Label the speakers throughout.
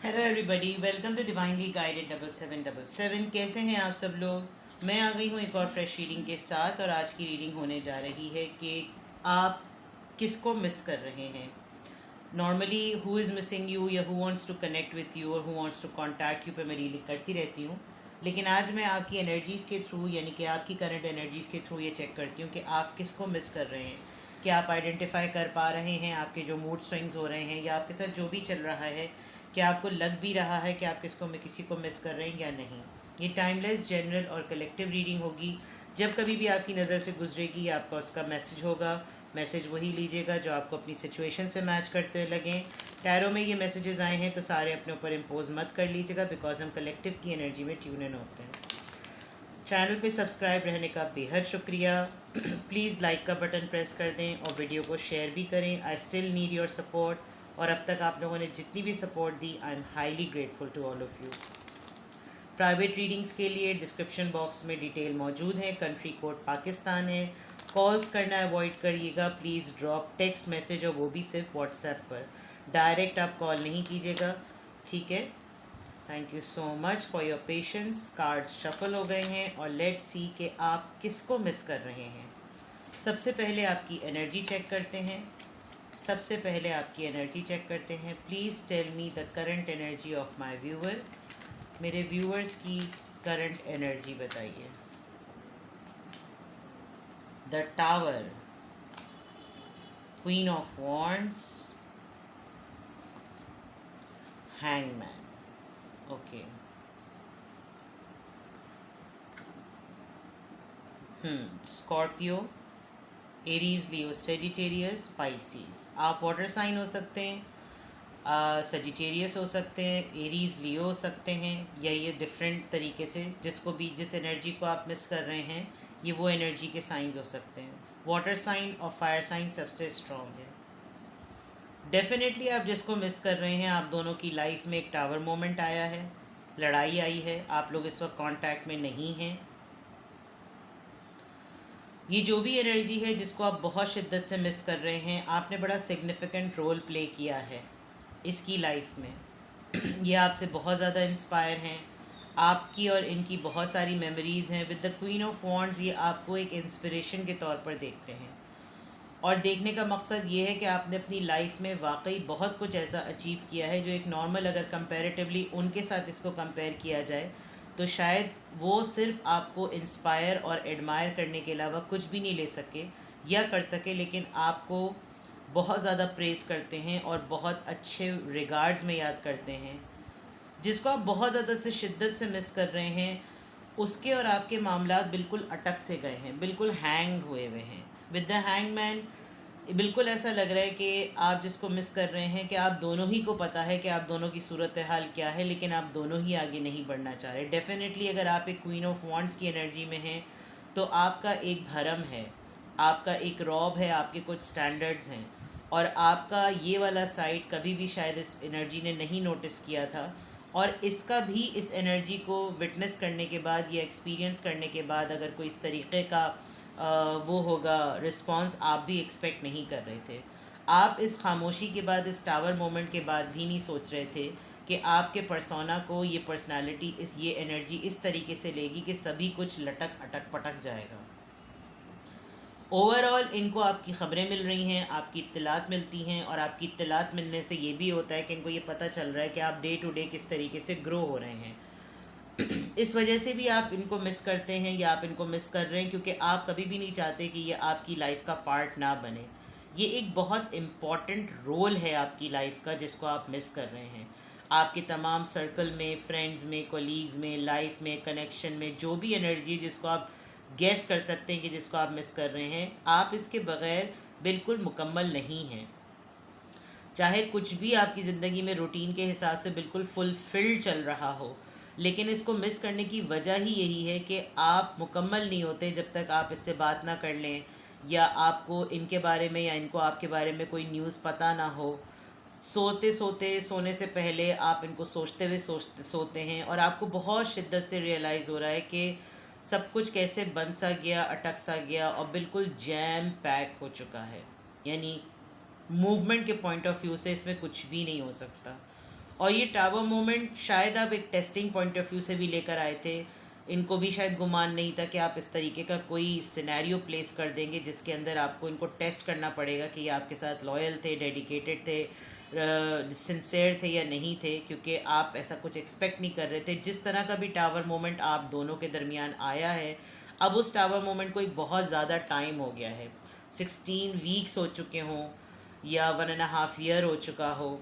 Speaker 1: Hello everybody, welcome to divinely guided 7777। कैसे हैं आप सब लोग। मैं आ गई हूँ एक और फ्रेश रीडिंग के साथ, और आज की रीडिंग होने जा रही है कि आप किसको मिस कर रहे हैं। Normally who is missing you, या who wants to connect with you, और who wants to contact you पे मैं रीडिंग करती रहती हूँ। लेकिन आज मैं आपकी एनर्जीज़ के थ्रू, यानी कि आपकी करंट एनर्जीज़ के थ्रू ये चेक करती हूँ कि आप किसको मिस कर रहे हैं। क्या आप आइडेंटिफाई कर पा रहे हैं आपके जो मूड स्विंग्स हो रहे हैं, या आपके साथ जो भी चल रहा है, क्या आपको लग भी रहा है कि आप किसी को मिस कर रहे हैं या नहीं। ये टाइमलेस, जनरल और कलेक्टिव रीडिंग होगी। जब कभी भी आपकी नज़र से गुजरेगी आपका उसका मैसेज होगा। मैसेज वही लीजिएगा जो आपको अपनी सिचुएशन से मैच करते हुए लगें। टैरो में ये मैसेजेस आए हैं तो सारे अपने ऊपर इम्पोज मत कर लीजिएगा, बिकॉज हम कलेक्टिव की एनर्जी में ट्यून इन होते हैं। चैनल पे सब्सक्राइब रहने का बेहद शुक्रिया। प्लीज़ लाइक का बटन प्रेस कर दें और वीडियो को शेयर भी करें। I still need your support, और अब तक आप लोगों ने जितनी भी सपोर्ट दी, I am highly grateful to all of you. Private readings के लिए डिस्क्रिप्शन बॉक्स में डिटेल मौजूद है। कंट्री कोड पाकिस्तान है। कॉल्स करना अवॉइड करिएगा प्लीज़। ड्रॉप टेक्स्ट मैसेज, और वो भी सिर्फ व्हाट्सएप पर। डायरेक्ट आप कॉल नहीं कीजिएगा, ठीक है। Thank you so much for your patience. Cards shuffle हो गए हैं, और लेट्स सी कि आप किसको मिस कर रहे हैं। सबसे पहले आपकी एनर्जी चेक करते हैं। Please tell me the current energy of my viewer. मेरे व्यूअर्स की करंट एनर्जी बताइए। The tower, queen of wands, hangman. Okay. Scorpio, Aries, Leo, Sagittarius, Pisces. आप वाटर साइन हो सकते हैं, सजिटेरियस हो सकते हैं, एरीज, लियो हो सकते हैं, या ये डिफरेंट तरीके से जिसको भी, जिस एनर्जी को आप मिस कर रहे हैं, ये वो एनर्जी के साइंस हो सकते हैं। वाटर साइन और फायर साइन सबसे स्ट्रॉन्ग है। डेफिनेटली आप जिसको मिस कर रहे हैं, आप दोनों की लाइफ में एक टावर मोमेंट आया है, लड़ाई आई है, आप लोग इस वक्त कांटेक्ट में नहीं हैं। ये जो भी एनर्जी है जिसको आप बहुत शिद्दत से मिस कर रहे हैं, आपने बड़ा सिग्निफिकेंट रोल प्ले किया है इसकी लाइफ में। ये आपसे बहुत ज़्यादा इंस्पायर हैं। आपकी और इनकी बहुत सारी मेमोरीज़ हैं। With the queen of wands ये आपको एक इंस्पिरेशन के तौर पर देखते हैं, और देखने का मकसद ये है कि आपने अपनी लाइफ में वाकई बहुत कुछ ऐसा अचीव किया है जो एक नॉर्मल, अगर कंपैरेटिवली उनके साथ इसको कंपेयर किया जाए तो शायद वो सिर्फ आपको इंस्पायर और एडमायर करने के अलावा कुछ भी नहीं ले सके या कर सके, लेकिन आपको बहुत ज़्यादा प्रेज़ करते हैं और बहुत अच्छे रिगार्ड्स में याद करते हैं। जिसको आप बहुत ज़्यादा से शिद्दत से मिस कर रहे हैं, उसके और आपके मामलात बिल्कुल अटक से गए हैं, बिल्कुल हैंग हुए हुए हैं। विद द हैंगमैन बिल्कुल ऐसा लग रहा है कि आप जिसको मिस कर रहे हैं, कि आप दोनों ही को पता है कि आप दोनों की सूरत हाल क्या है, लेकिन आप दोनों ही आगे नहीं बढ़ना चाह रहे। डेफिनेटली अगर आप एक क्वीन ऑफ वॉन्ड्स की एनर्जी में हैं तो आपका एक भरम है, आपका एक रौब है, आपके कुछ स्टैंडर्ड्स हैं, और आपका ये वाला साइड कभी भी शायद इस एनर्जी ने नहीं नोटिस किया था। और इसका भी, इस एनर्जी को विटनेस करने के बाद या एक्सपीरियंस करने के बाद, अगर कोई इस तरीके का वो होगा रिस्पांस, आप भी एक्सपेक्ट नहीं कर रहे थे। आप इस खामोशी के बाद, इस टावर मोमेंट के बाद भी नहीं सोच रहे थे कि आपके पर्सोना को ये पर्सनालिटी, ये एनर्जी इस तरीके से लेगी कि सभी कुछ लटक अटक पटक जाएगा। ओवरऑल इनको आपकी ख़बरें मिल रही हैं, आपकी इत्तलात मिलती हैं, और आपकी इत्तलात मिलने से ये भी होता है कि इनको ये पता चल रहा है कि आप डे टू डे किस तरीके से ग्रो हो रहे हैं। इस वजह से भी आप इनको मिस करते हैं, या आप इनको मिस कर रहे हैं क्योंकि आप कभी भी नहीं चाहते कि ये आपकी लाइफ का पार्ट ना बने। ये एक बहुत इम्पॉर्टेंट रोल है आपकी लाइफ का जिसको आप मिस कर रहे हैं। आपके तमाम सर्कल में, फ्रेंड्स में, कोलीग्स में, लाइफ में, कनेक्शन में जो भी एनर्जी जिसको आप गैस कर सकते हैं कि जिसको आप मिस कर रहे हैं, आप इसके बग़ैर बिल्कुल मुकम्मल नहीं हैं। चाहे कुछ भी आपकी ज़िंदगी में रूटीन के हिसाब से बिल्कुल फुलफिल्ड चल रहा हो, लेकिन इसको मिस करने की वजह ही यही है कि आप मुकम्मल नहीं होते जब तक आप इससे बात ना कर लें, या आपको इनके बारे में या इनको आपके बारे में कोई न्यूज़ पता ना हो। सोने से पहले आप इनको सोचते हुए सोते हैं, और आपको बहुत शिद्दत से रियलाइज़ हो रहा है कि सब कुछ कैसे बन सा गया, अटक सा गया, और बिल्कुल जैम पैक हो चुका है। यानी मूवमेंट के पॉइंट ऑफ व्यू से इसमें कुछ भी नहीं हो सकता। और ये टावर मोमेंट शायद आप एक टेस्टिंग पॉइंट ऑफ व्यू से भी लेकर आए थे। इनको भी शायद गुमान नहीं था कि आप इस तरीके का कोई सिनेरियो प्लेस कर देंगे जिसके अंदर आपको इनको टेस्ट करना पड़ेगा कि ये आपके साथ लॉयल थे, डेडिकेटेड थे, सिंसेयर थे या नहीं थे, क्योंकि आप ऐसा कुछ एक्सपेक्ट नहीं कर रहे थे। जिस तरह का भी टावर मोमेंट आप दोनों के दरमियान आया है, अब उस टावर मोमेंट को एक बहुत ज़्यादा टाइम हो गया है, 16 वीक्स हो चुके हों या 1.5 ईयर हो चुका हो,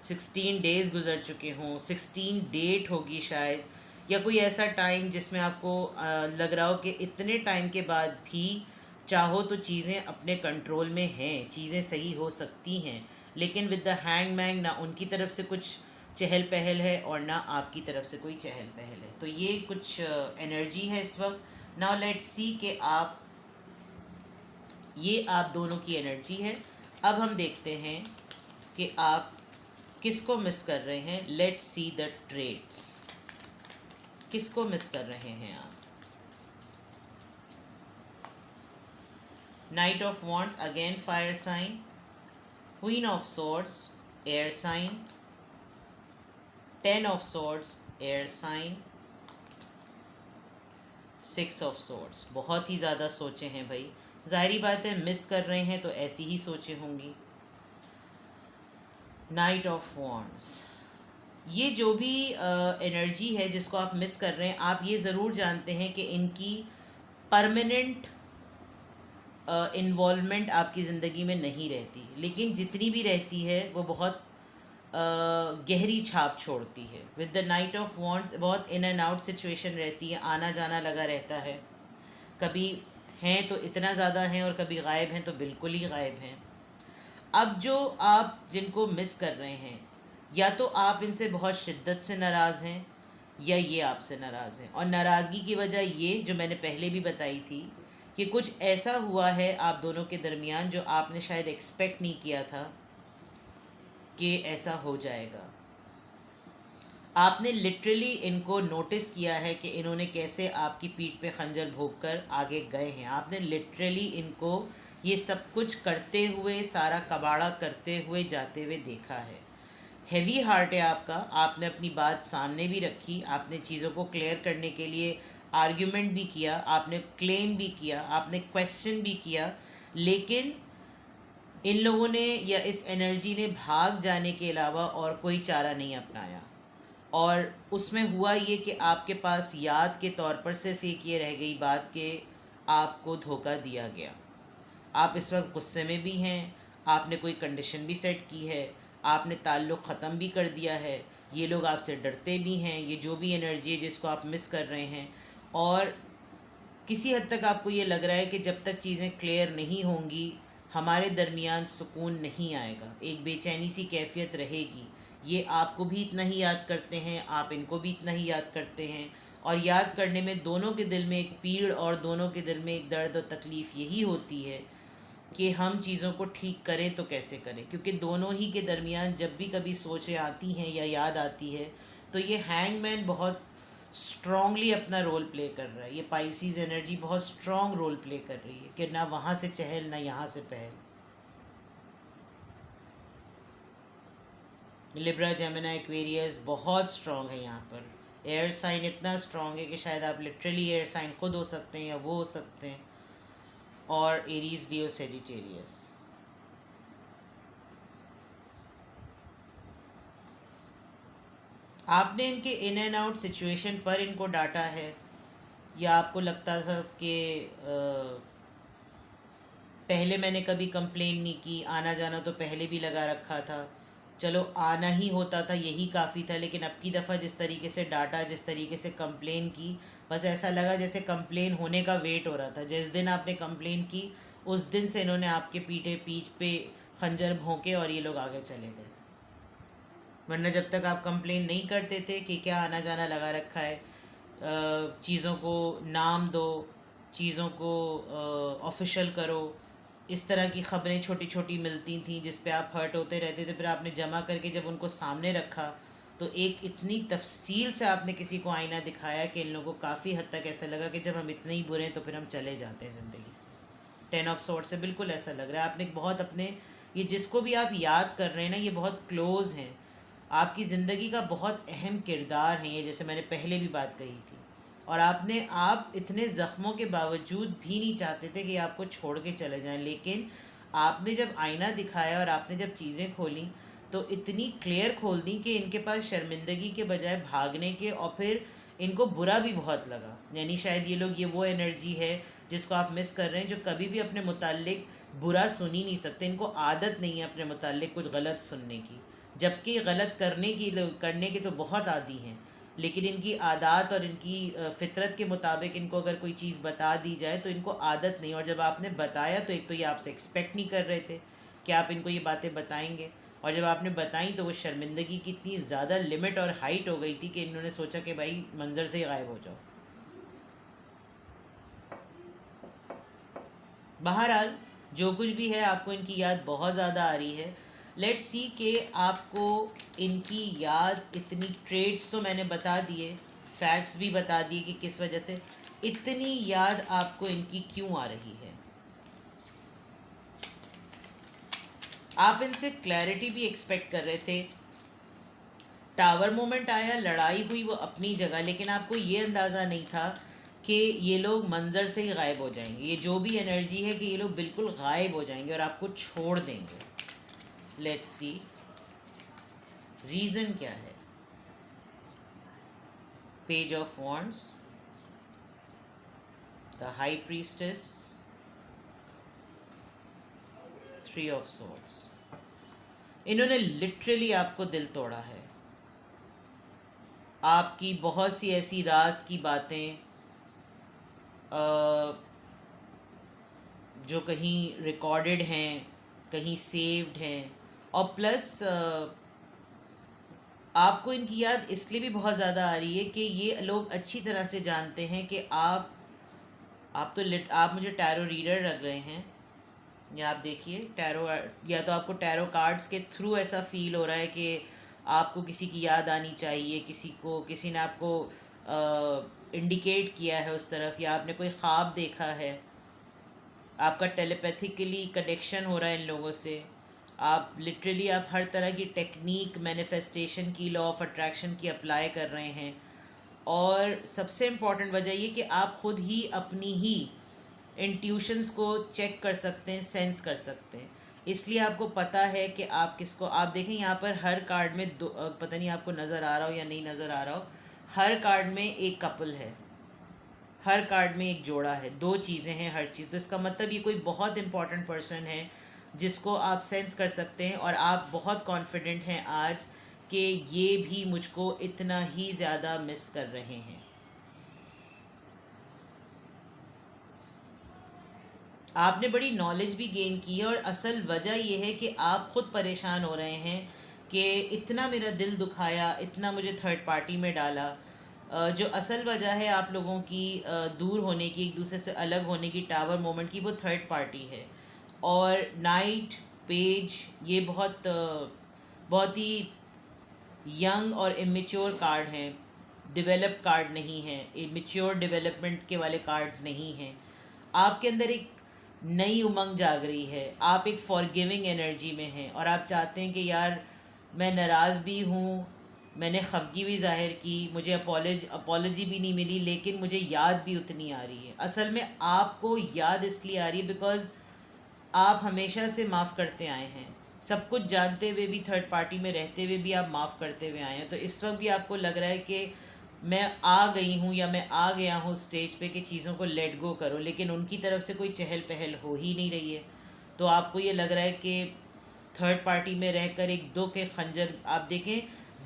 Speaker 1: 16 डेज़ गुजर चुके हों, 16 डेट होगी शायद, या कोई ऐसा टाइम जिसमें आपको लग रहा हो कि इतने टाइम के बाद भी चाहो तो चीज़ें अपने कंट्रोल में हैं, चीज़ें सही हो सकती हैं, लेकिन विद द हैंगमैन ना उनकी तरफ से कुछ चहल पहल है और ना आपकी तरफ से कोई चहल पहल है। तो ये कुछ एनर्जी है इस वक्त। नाउ लेट्स सी कि आप, ये आप दोनों की एनर्जी है। अब हम देखते हैं कि आप किसको मिस कर रहे हैं। लेट्स सी द ट्रेड्स, किसको मिस कर रहे हैं आप। Knight of wands again fire sign, queen of swords air sign, 10 of swords air sign, 6 of swords. बहुत ही ज़्यादा सोचे हैं भाई, ज़ाहिरी बात है मिस कर रहे हैं तो ऐसी ही सोचे होंगी। नाइट ऑफ वॉन्ड्स, ये जो भी एनर्जी है जिसको आप मिस कर रहे हैं, आप ये ज़रूर जानते हैं कि इनकी परमानेंट इन्वॉल्वमेंट आपकी ज़िंदगी में नहीं रहती, लेकिन जितनी भी रहती है वो बहुत गहरी छाप छोड़ती है। With the night of wands बहुत इन एंड आउट सिचुएशन रहती है, आना जाना लगा रहता है, कभी हैं तो इतना ज़्यादा हैं और कभी गायब हैं तो बिल्कुल ही गायब हैं। अब जो आप जिनको मिस कर रहे हैं, या तो आप इनसे बहुत शिद्दत से नाराज़ हैं या ये आपसे नाराज़ हैं, और नाराज़गी की वजह ये जो मैंने पहले भी बताई थी कि कुछ ऐसा हुआ है आप दोनों के दरमियान जो आपने शायद एक्सपेक्ट नहीं किया था कि ऐसा हो जाएगा। आपने लिटरली इनको नोटिस किया है कि इन्होंने कैसे आपकी पीठ पे खंजर भोंक कर आगे गए हैं। आपने लिटरली इनको ये सब कुछ करते हुए, सारा कबाड़ा करते हुए जाते हुए देखा है। हैवी हार्ट है आपका, आपने अपनी बात सामने भी रखी, आपने चीज़ों को क्लियर करने के लिए आर्ग्यूमेंट भी किया, आपने क्लेम भी किया, आपने क्वेश्चन भी किया, लेकिन इन लोगों ने या इस एनर्जी ने भाग जाने के अलावा और कोई चारा नहीं अपनाया। और उसमें हुआ ये कि आपके पास याद के तौर पर सिर्फ एक ये रह गई बात कि आपको धोखा दिया गया। आप इस वक्त गुस्से में भी हैं, आपने कोई कंडीशन भी सेट की है, आपने ताल्लुक़ ख़त्म भी कर दिया है, ये लोग आपसे डरते भी हैं। ये जो भी एनर्जी है जिसको आप मिस कर रहे हैं, और किसी हद तक आपको ये लग रहा है कि जब तक चीज़ें क्लियर नहीं होंगी हमारे दरमियान सुकून नहीं आएगा, एक बेचैनी सी कैफियत रहेगी। ये आपको भी इतना ही याद करते हैं, आप इनको भी इतना ही याद करते हैं, और याद करने में दोनों के दिल में एक पीड़ और दोनों के दिल में एक दर्द और तकलीफ़ यही होती है कि हम चीज़ों को ठीक करें तो कैसे करें, क्योंकि दोनों ही के दरमियान जब भी कभी सोचें आती हैं या याद आती है तो ये हैंगमैन बहुत स्ट्रॉन्गली अपना रोल प्ले कर रहा है। ये पाइसीज़ एनर्जी बहुत स्ट्रॉन्ग रोल प्ले कर रही है कि ना वहाँ से चहल ना यहाँ से पहल। लिब्रा, जेमिनी, एक्वेरियस बहुत स्ट्रॉन्ग है यहाँ पर। एयर साइन इतना स्ट्रॉन्ग है कि शायद आप लिटरली एयर साइन खुद हो सकते हैं या वो हो सकते हैं, और एरीज, लियो, सेजिटेरियस। आपने इनके इन एंड आउट सिचुएशन पर इनको डांटा है, या आपको लगता था कि पहले मैंने कभी कंप्लेन नहीं की, आना जाना तो पहले भी लगा रखा था, चलो आना ही होता था यही काफ़ी था, लेकिन अब की दफ़ा जिस तरीके से डांटा, जिस तरीके से कंप्लेन की, बस ऐसा लगा जैसे कंप्लेन होने का वेट हो रहा था। जिस दिन आपने कंप्लेन की उस दिन से इन्होंने आपके पीठ पे खंजर भोंके और ये लोग आगे चले गए। वरना जब तक आप कंप्लेन नहीं करते थे कि क्या आना जाना लगा रखा है, चीज़ों को नाम दो, चीज़ों को ऑफिशियल करो, इस तरह की ख़बरें छोटी छोटी मिलती थी जिस पे आप हर्ट होते रहते थे। फिर आपने जमा करके जब उनको सामने रखा तो एक इतनी तफसील से आपने किसी को आईना दिखाया कि इन लोगों को काफ़ी हद तक ऐसा लगा कि जब हम इतने ही बुरे हैं तो फिर हम चले जाते हैं ज़िंदगी से। 10 ऑफ सॉर्ड से बिल्कुल ऐसा लग रहा है आपने बहुत अपने, ये जिसको भी आप याद कर रहे हैं ना, ये बहुत क्लोज़ हैं, आपकी ज़िंदगी का बहुत अहम किरदार हैं ये, जैसे मैंने पहले भी बात कही थी। और आप इतने ज़ख्मों के बावजूद भी नहीं चाहते थे कि आपको छोड़ के चले जाएं, लेकिन आपने जब आईना दिखाया और आपने जब चीज़ें खोली तो इतनी क्लियर खोल दी कि इनके पास शर्मिंदगी के बजाय भागने के, और फिर इनको बुरा भी बहुत लगा। यानी शायद ये वो एनर्जी है जिसको आप मिस कर रहे हैं, जो कभी भी अपने मुताल्लिक बुरा सुन ही नहीं सकते। इनको आदत नहीं है अपने मुताल्लिक कुछ गलत सुनने की, जबकि गलत करने की तो बहुत आदी हैं। लेकिन इनकी आदत और इनकी फितरत के मुताबिक इनको अगर कोई चीज़ बता दी जाए तो इनको आदत नहीं। और जब आपने बताया तो एक तो ये आपसे एक्सपेक्ट नहीं कर रहे थे कि आप इनको ये बातें बताएंगे, और जब आपने बताई तो वो शर्मिंदगी की इतनी ज़्यादा लिमिट और हाइट हो गई थी कि इन्होंने सोचा कि भाई मंज़र से ही गायब हो जाओ। बहरहाल जो कुछ भी है, आपको इनकी याद बहुत ज़्यादा आ रही है। लेट्स सी कि आपको इनकी याद इतनी, ट्रेड्स तो मैंने बता दिए, फैक्ट्स भी बता दिए कि किस वजह से इतनी याद आपको इनकी क्यों आ रही है। आप इनसे क्लैरिटी भी एक्सपेक्ट कर रहे थे। टावर मोमेंट आया, लड़ाई हुई, वो अपनी जगह, लेकिन आपको ये अंदाज़ा नहीं था कि ये लोग मंज़र से ही गायब हो जाएंगे। ये जो भी एनर्जी है कि ये लोग बिल्कुल गायब हो जाएंगे और आपको छोड़ देंगे। लेट्स सी रीज़न क्या है। Page of wands, the high priestess, 3 of swords. इन्होंने लिटरली आपको दिल तोड़ा है। आपकी बहुत सी ऐसी राज की बातें जो कहीं रिकॉर्डेड हैं, कहीं सेव्ड हैं, और प्लस आपको इनकी याद इसलिए भी बहुत ज़्यादा आ रही है कि ये लोग अच्छी तरह से जानते हैं कि आप मुझे टैरो रीडर लग रहे हैं। या आप देखिए टैरो, या तो आपको टैरो कार्ड्स के थ्रू ऐसा फील हो रहा है कि आपको किसी की याद आनी चाहिए, किसी ने आपको इंडिकेट किया है उस तरफ, या आपने कोई ख्वाब देखा है, आपका टेलीपैथिकली कनेक्शन हो रहा है इन लोगों से। आप हर तरह की टेक्निक मैनिफेस्टेशन की, लॉ ऑफ अट्रैक्शन की अप्लाई कर रहे हैं। और सबसे इम्पॉर्टेंट वजह ये कि आप खुद ही अपनी ही इंट्यूशंस को चेक कर सकते हैं, सेंस कर सकते हैं। इसलिए आपको पता है कि आप किसको, आप देखें यहाँ पर हर कार्ड में दो, पता नहीं आपको नज़र आ रहा हो या नहीं नज़र आ रहा हो, हर कार्ड में एक कपल है, हर कार्ड में एक जोड़ा है, 2 चीज़ें हैं हर चीज़। तो इसका मतलब ये कोई बहुत इंपॉर्टेंट पर्सन है जिसको आप सेंस कर सकते हैं, और आप बहुत कॉन्फिडेंट हैं आज कि ये भी मुझको इतना ही ज़्यादा मिस कर रहे हैं। आपने बड़ी नॉलेज भी गेन की है, और असल वजह यह है कि आप ख़ुद परेशान हो रहे हैं कि इतना मेरा दिल दुखाया, इतना मुझे थर्ड पार्टी में डाला। जो असल वजह है आप लोगों की दूर होने की, एक दूसरे से अलग होने की, टावर मोमेंट की, वो थर्ड पार्टी है। और नाइट, पेज, ये बहुत ही यंग और इमेच्योर कार्ड हैं, डेवलप कार्ड नहीं हैं, इमेच्योर डेवलपमेंट के वाले कार्ड्स नहीं हैं। आपके अंदर एक नई उमंग जाग रही है, आप एक फॉरगिविंग एनर्जी में हैं, और आप चाहते हैं कि यार मैं नाराज़ भी हूँ, मैंने खफगी भी ज़ाहिर की, मुझे अपॉलजी भी नहीं मिली, लेकिन मुझे याद भी उतनी आ रही है। असल में आपको याद इसलिए आ रही है बिकॉज़ आप हमेशा से माफ़ करते आए हैं, सब कुछ जानते हुए भी, थर्ड पार्टी में रहते हुए भी आप माफ़ करते हुए आए हैं। तो इस वक्त भी आपको लग रहा है कि मैं आ गई हूँ या मैं आ गया हूँ स्टेज पे कि चीज़ों को लेट गो करो, लेकिन उनकी तरफ से कोई चहल पहल हो ही नहीं रही है। तो आपको ये लग रहा है कि थर्ड पार्टी में रहकर एक दुख के खंजर, आप देखें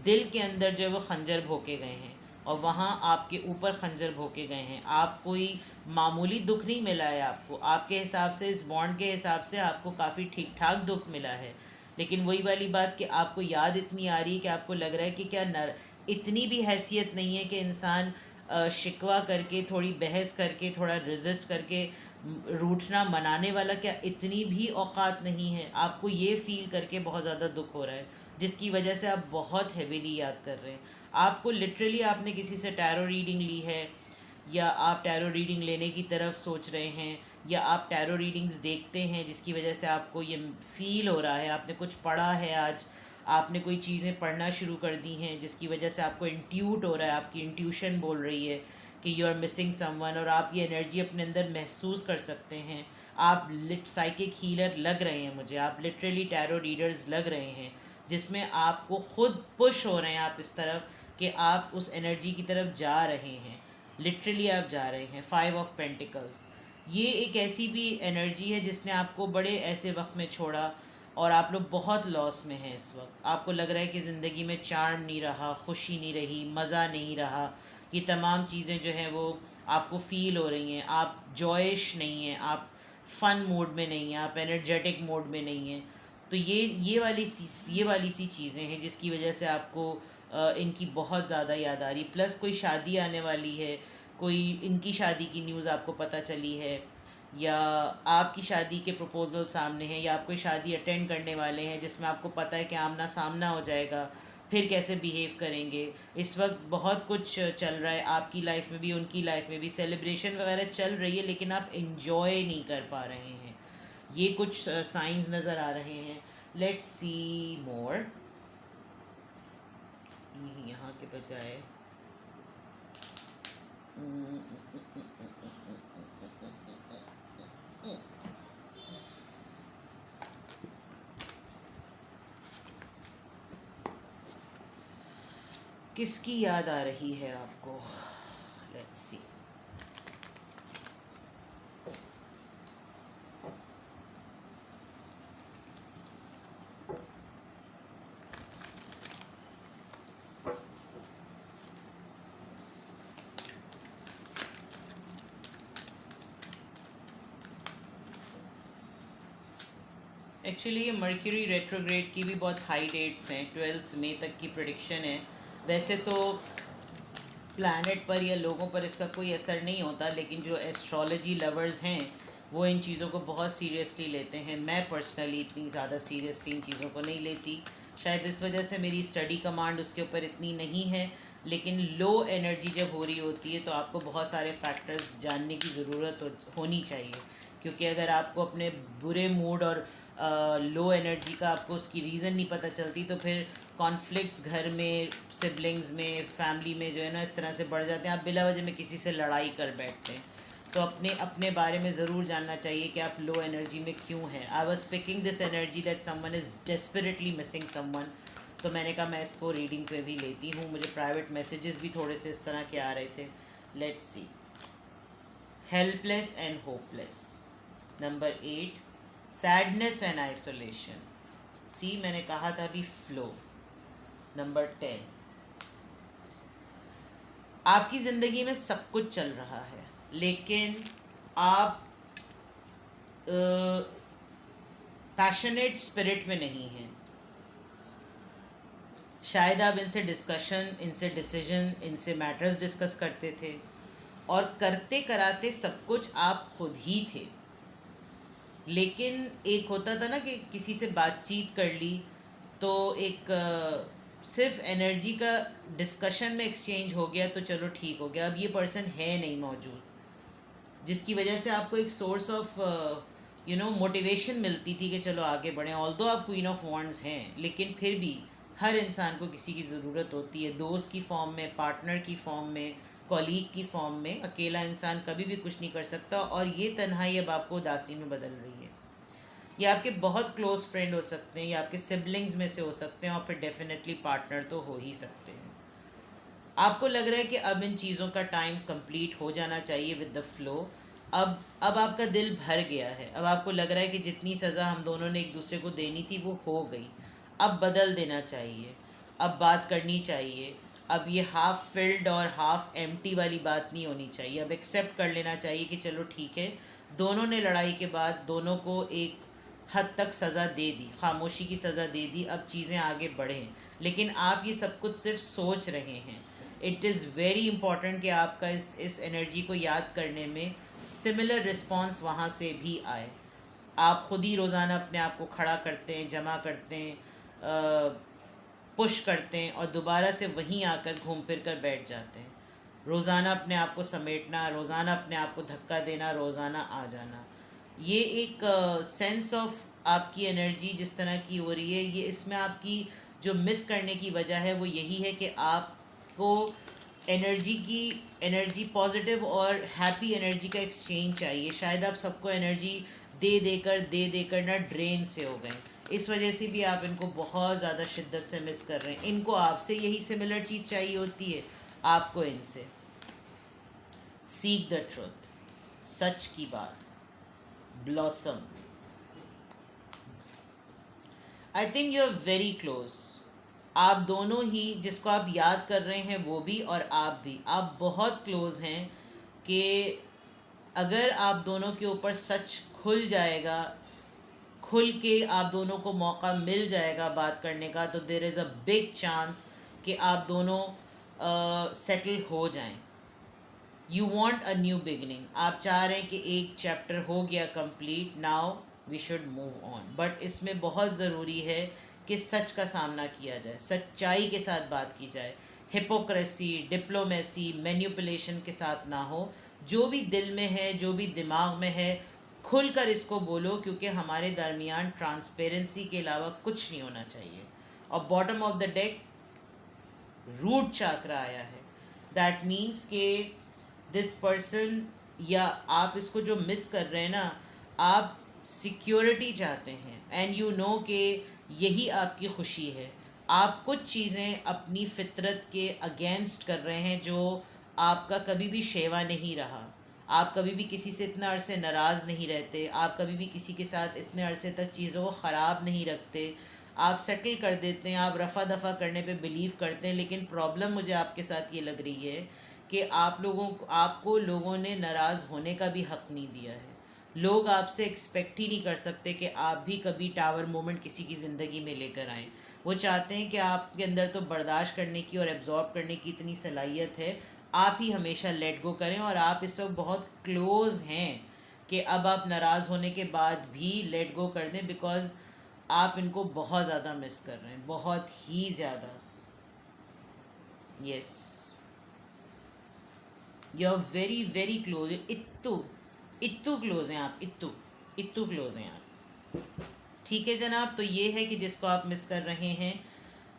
Speaker 1: दिल के अंदर जो है वो खंजर भोंके गए हैं, और वहाँ आपके ऊपर खंजर भोंके गए हैं। आप कोई मामूली दुख नहीं मिला है आपको, आपके हिसाब से, इस बॉन्ड के हिसाब से आपको काफ़ी ठीक ठाक दुख मिला है। लेकिन वही वाली बात कि आपको याद इतनी आ रही है कि आपको लग रहा है कि क्या इतनी भी हैसियत नहीं है कि इंसान शिकवा करके, थोड़ी बहस करके, थोड़ा रेजिस्ट करके रूठना मनाने वाला, क्या इतनी भी औकात नहीं है? आपको ये फ़ील करके बहुत ज़्यादा दुख हो रहा है, जिसकी वजह से आप बहुत हेवीली याद कर रहे हैं। आपको लिटरली, आपने किसी से टैरो रीडिंग ली है, या आप टैरो रीडिंग लेने की तरफ सोच रहे हैं, या आप टैरो रीडिंग्स देखते हैं जिसकी वजह से आपको ये फ़ील हो रहा है, आपने कुछ पढ़ा है आज, आपने कोई चीज़ें पढ़ना शुरू कर दी हैं जिसकी वजह से आपको इंट्यूट हो रहा है, आपकी इंट्यूशन बोल रही है कि यू आर मिसिंग समवन, और आप ये एनर्जी अपने अंदर महसूस कर सकते हैं। आप साइकिक हीलर लग रहे हैं मुझे, आप लिटरली टैरो रीडर्स लग रहे हैं, जिसमें आपको खुद पुश हो रहे हैं आप इस तरफ कि आप उस एनर्जी की तरफ जा रहे हैं। लिटरली आप जा रहे हैं। 5 ऑफ पेंटिकल्स, ये एक ऐसी भी एनर्जी है जिसने आपको बड़े ऐसे वक्त में छोड़ा और आप लोग बहुत लॉस में हैं इस वक्त। आपको लग रहा है कि ज़िंदगी में चार्म नहीं रहा, खुशी नहीं रही, मज़ा नहीं रहा। ये तमाम चीज़ें जो हैं वो आपको फ़ील हो रही हैं। आप जॉयश नहीं हैं, आप फ़न मोड में नहीं हैं, आप एनर्जेटिक मोड में नहीं हैं। तो ये वाली सी चीज़ें हैं जिसकी वजह से आपको इनकी बहुत ज़्यादा याद आ रही। प्लस कोई शादी आने वाली है, कोई इनकी शादी की न्यूज़ आपको पता चली है, या आपकी शादी के प्रपोजल सामने हैं, या आप कोई शादी अटेंड करने वाले हैं जिसमें आपको पता है कि आमना सामना हो जाएगा, फिर कैसे बिहेव करेंगे। इस वक्त बहुत कुछ चल रहा है आपकी लाइफ में भी, उनकी लाइफ में भी। सेलिब्रेशन वगैरह चल रही है लेकिन आप इन्जॉय नहीं कर पा रहे हैं। ये कुछ साइंस नज़र आ रहे हैं। लेट्स सी मोर। यहाँ के बजाय किसकी याद आ रही है आपको? Let's see. एक्चुअली ये मर्क्यूरी रेट्रोग्रेड की भी बहुत हाई डेट्स हैं, 12 मई तक की प्रेडिक्शन है। वैसे तो प्लैनेट पर या लोगों पर इसका कोई असर नहीं होता, लेकिन जो एस्ट्रोलॉजी लवर्स हैं वो इन चीज़ों को बहुत सीरियसली लेते हैं। मैं पर्सनली इतनी ज़्यादा सीरियसली इन चीज़ों को नहीं लेती, शायद इस वजह से मेरी स्टडी कमांड उसके ऊपर इतनी नहीं है। लेकिन लो एनर्जी जब हो रही होती है तो आपको बहुत सारे फैक्टर्स जानने की ज़रूरत होनी चाहिए, क्योंकि अगर आपको अपने बुरे मूड और लो एनर्जी का आपको उसकी रीज़न नहीं पता चलती तो फिर कॉन्फ्लिक्ट्स घर में, सिबलिंग्स में, फैमिली में जो है ना इस तरह से बढ़ जाते हैं। आप बिला वजह में किसी से लड़ाई कर बैठते हैं। तो अपने अपने बारे में ज़रूर जानना चाहिए कि आप लो एनर्जी में क्यों हैं। I was picking this energy that someone is desperately missing someone, तो मैंने कहा मैं इसको रीडिंग पे भी लेती हूँ। मुझे प्राइवेट मैसेजेस भी थोड़े से इस तरह के आ रहे थे। Let's see. Helpless and hopeless, number 8, sadness and isolation. See, मैंने कहा था अभी फ्लो। नंबर 10, आपकी ज़िंदगी में सब कुछ चल रहा है लेकिन आप पैशनेट स्पिरिट में नहीं हैं। शायद आप इनसे डिस्कशन, इनसे डिसीजन, इनसे मैटर्स डिस्कस करते थे और करते कराते सब कुछ आप खुद ही थे। लेकिन एक होता था ना कि किसी से बातचीत कर ली तो एक सिर्फ एनर्जी का डिस्कशन में एक्सचेंज हो गया तो चलो ठीक हो गया। अब ये पर्सन है नहीं मौजूद, जिसकी वजह से आपको एक सोर्स ऑफ मोटिवेशन मिलती थी कि चलो आगे बढ़ें। ऑल्दो आप क्वीन ऑफ वॉन्ड्स हैं, लेकिन फिर भी हर इंसान को किसी की ज़रूरत होती है, दोस्त की फॉर्म में, पार्टनर की फॉर्म में, कॉलीग की फॉर्म में। अकेला इंसान कभी भी कुछ नहीं कर सकता और ये तन्हाई अब आपको उदासी में बदल रही है। ये आपके बहुत क्लोज फ्रेंड हो सकते हैं, या आपके सिबलिंग्स में से हो सकते हैं, और फिर डेफिनेटली पार्टनर तो हो ही सकते हैं। आपको लग रहा है कि अब इन चीज़ों का टाइम कंप्लीट हो जाना चाहिए विद द फ्लो। अब आपका दिल भर गया है। अब आपको लग रहा है कि जितनी सज़ा हम दोनों ने एक दूसरे को देनी थी वो हो गई। अब बदल देना चाहिए, अब बात करनी चाहिए। अब ये हाफ़ फिल्ड और हाफ़ एम्प्टी वाली बात नहीं होनी चाहिए। अब एक्सेप्ट कर लेना चाहिए कि चलो ठीक है, दोनों ने लड़ाई के बाद दोनों को एक हद तक सज़ा दे दी, खामोशी की सज़ा दे दी। अब चीज़ें आगे बढ़ें, लेकिन आप ये सब कुछ सिर्फ सोच रहे हैं। इट इज़ वेरी इम्पॉर्टेंट कि आपका इस एनर्जी को याद करने में सिमिलर रिस्पॉन्स वहाँ से भी आए। आप ख़ुद ही रोज़ाना अपने आप को खड़ा करते हैं, जमा करते हैं, पुश करते हैं और दोबारा से वहीं आकर घूम फिर कर बैठ जाते हैं। रोज़ाना अपने आप को समेटना, रोज़ाना अपने आप को धक्का देना, रोज़ाना आ जाना। ये एक सेंस ऑफ आपकी एनर्जी जिस तरह की हो रही है, ये इसमें आपकी जो मिस करने की वजह है वो यही है कि आपको एनर्जी पॉजिटिव और हैप्पी एनर्जी का एक्सचेंज चाहिए। शायद आप सबको एनर्जी दे देकर ना ड्रेन से हो गए, इस वजह से भी आप इनको बहुत ज़्यादा शिद्दत से मिस कर रहे हैं। इनको आपसे यही सिमिलर चीज़ चाहिए होती है, आपको इनसे। सीक द ट्रुथ, सच की बात, blossom. I think you are very close. आप दोनों ही, जिसको आप याद कर रहे हैं वो भी और आप भी, आप बहुत क्लोज हैं कि अगर आप दोनों के ऊपर सच खुल जाएगा, खुल के आप दोनों को मौका मिल जाएगा बात करने का, तो there is a big chance कि आप दोनों सेटल हो जाएं। You want a new beginning, आप चाह रहे हैं कि एक चैप्टर हो गया complete, now we should move on. But इसमें बहुत ज़रूरी है कि सच का सामना किया जाए, सच्चाई के साथ बात की जाए, हिपोक्रेसी, डिप्लोमेसी, मैन्युपुलेशन के साथ ना हो। जो भी दिल में है, जो भी दिमाग में है, खुलकर इसको बोलो, क्योंकि हमारे दरमियान ट्रांसपेरेंसी के अलावा कुछ नहीं होना चाहिए। और bottom of the deck root chakra आया है। दैट मीन्स के दिस पर्सन, या आप इसको जो मिस कर रहे हैं ना, आप सिक्योरिटी चाहते हैं एंड यू नो कि यही आपकी खुशी है। आप कुछ चीज़ें अपनी फितरत के अगेंस्ट कर रहे हैं जो आपका कभी भी शेवा नहीं रहा। आप कभी भी किसी से इतना अरसे नाराज़ नहीं रहते, आप कभी भी किसी के साथ इतने अरसे तक चीज़ों को ख़राब नहीं रखते, आप सेटल कर देते हैं, आप रफ़ा दफ़ा करने पे बिलीव करते हैं। लेकिन प्रॉब्लम मुझे आपके साथ ये लग रही है कि आपको लोगों ने नाराज़ होने का भी हक़ नहीं दिया है। लोग आपसे एक्सपेक्ट ही नहीं कर सकते कि आप भी कभी टावर मोमेंट किसी की ज़िंदगी में लेकर आएँ। वो चाहते हैं कि आपके अंदर तो बर्दाश्त करने की और एब्जॉर्ब करने की इतनी सलाहियत है, आप ही हमेशा लेट गो करें। और आप इस वक्त बहुत क्लोज़ हैं कि अब आप नाराज़ होने के बाद भी लेट गो कर दें, बिकॉज़ आप इनको बहुत ज़्यादा मिस कर रहे हैं, बहुत ही ज़्यादा। Yes, you are very very close. इत्तू क्लोज हैं आप, इत्तू क्लोज हैं आप। ठीक है जनाब, तो ये है कि जिसको आप मिस कर रहे हैं,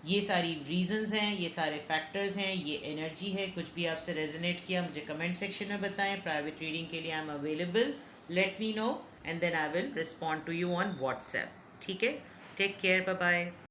Speaker 1: ये सारी रीजंस हैं, ये सारे फैक्टर्स हैं, ये एनर्जी है। कुछ भी आपसे रेजोनेट किया मुझे कमेंट सेक्शन में बताएं। प्राइवेट रीडिंग के लिए I am available, let me know and then I will respond to you on WhatsApp. ठीक है, टेक केयर, बाय बाय।